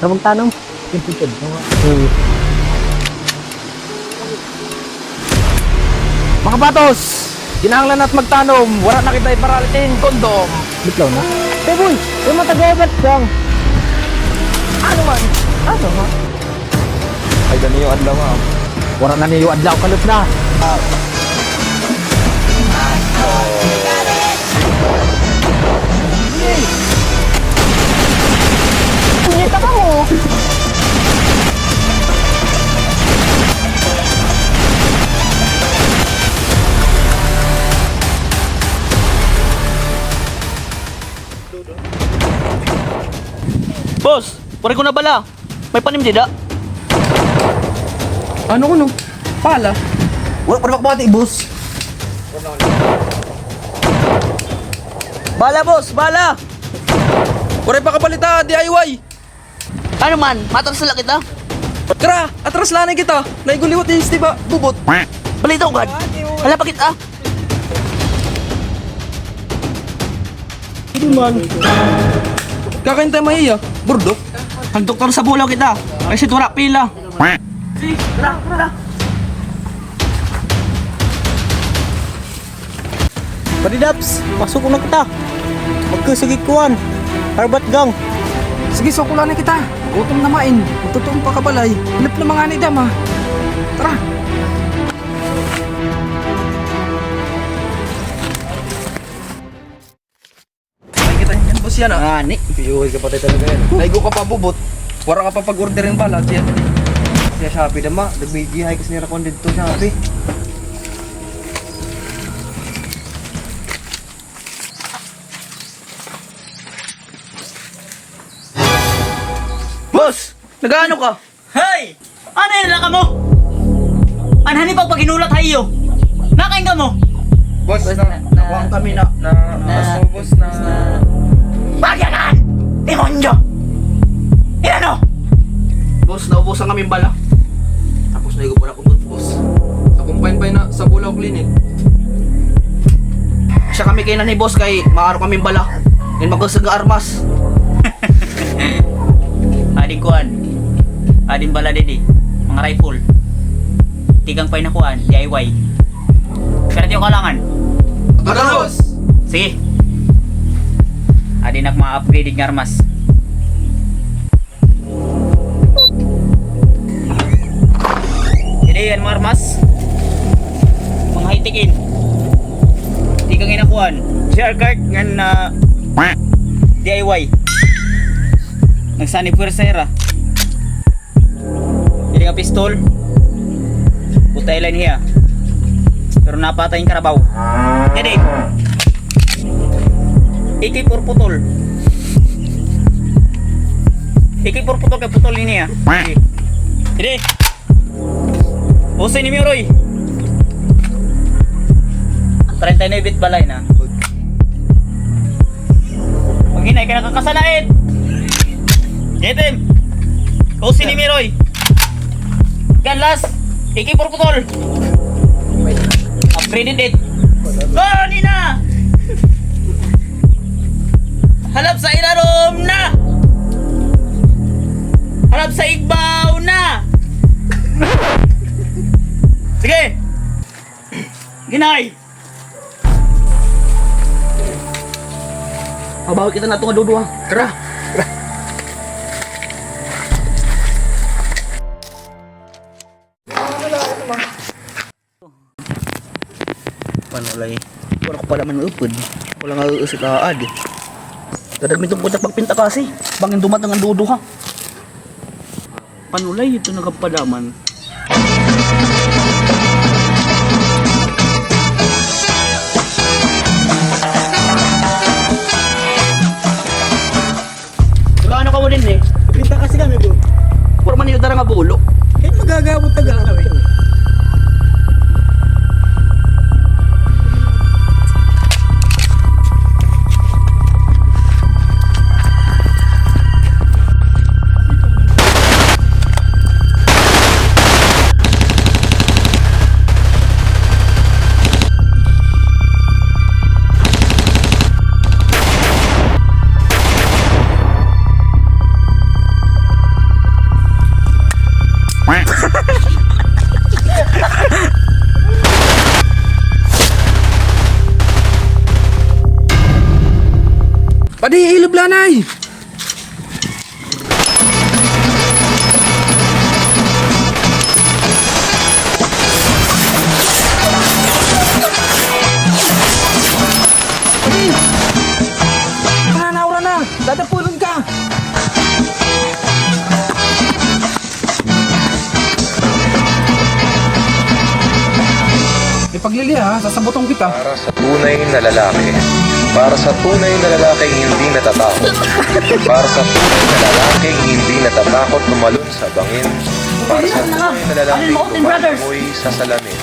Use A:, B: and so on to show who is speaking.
A: Tara magtanong. Pintutin.
B: Mga batos, kinahanglan at magtanom, wala na kita iparalitin, kondom.
A: Bitlaw na. Hey boy, yung matagabat lang.
B: Ano man?
A: Ano ha?
B: Ay, gani yung adlaw ha.
A: Wala na niyo adlaw kalut na. Punyeta ka mo.
C: Boss, pare ko na bala. May panim dida.
B: Ano ko no? Pala.
A: Wala pa makabati, boss.
C: Bala boss, bala.
B: Pare pa kapalita, DIY.
C: Ano man, matras na kita.
B: Kara, atras lanay kita. Naiguliwat yung diba, bubot.
C: Balita ko gad. Hala pa kita.
B: Hindi man. Kakain tayo mahiya. Burdo.
C: Ang doktor sa bulaw kita. Kasi tura pila. Si, tara.
A: Padidaps, pasok na kita. Magkasagig kuwan. Harbat gang.
B: Sige, sukulan na kita. Gutom na main. Matutuong pa kabalay. Hilap na mga anidam ha. Tara. Ay, kita yan, boss yan ha.
C: Ani.
A: Piyuhay ka patay talaga yan.
B: Naigo ka pa bubot. Wara ka pa pag-orderin pala. Siya.
A: Siya Shopee dama. Nagbigihay kasi nira kong dito Shopee.
B: Boss! Nagaano ka?
C: Hey! Ano yung laka mo? Anhani pag paginulat hayo. Nakain ka mo.
B: Boss, nakuha kami na boss na
C: Bagyanan! Demonyo! Inano?
B: boss, naubusan kami bala. Tapos naigo pala kubot, boss. Sa kumpay na sa Bulaw Clinic. Siya kami kainan ni boss kay maaro kami bala. Yan magkasaga armas.
C: Ading kuan. Ading bala dedi. Mga rifle. Tigang pay na kuan, DIY. Kaya yung kalangan.
B: Ano, boss?
C: Sige. Adin mga upgraded nga armas. Hindi yan mga armas. Mga high-tech-in. Tigang inakuan. Share card nga na DIY. Nagsani puwersera. Hindi nga pistol. Butay line hiya. Pero napatay yung karabaw. Jadi iki-4 putol. Iki-4 putol kay putol ini ya. Jadi Usay ni Miroy. 39 bit balay na. Pag hinay ka nakakasalait. Getem. Usay ni Miroy. Gan last. Iki-4 putol. Upgraded it. Oh, Nina! Halap sa ilarom na! Halap sa igbaw na! Sige! Ginay! Mabawi kita na itong aduduha. Tara! Panulay. Wala ko pala manupod. Wala nga uusik aad. Dadagmin itong punta pagpinta kasi. Bangin dumatang ang dudo ha. Panulay ito nagapadaman. Ano ka mo din eh?
A: Pinta kasi kami bro.
C: Puro man yung darang nga bulo.
A: Kahit magagabot taga kami.
B: Padi, ilublanay! Padi! Nananaura na! Dadapulon ka! Ipaglili ha, sasabotong kita.
D: Para sa tunay na lalaki. Para sa tunay na lalaking hindi natatakot. Para sa tunay na lalaking hindi natatakot tumalon sa bangin. Para sa tunay na lalaking tumalangoy sa salamin.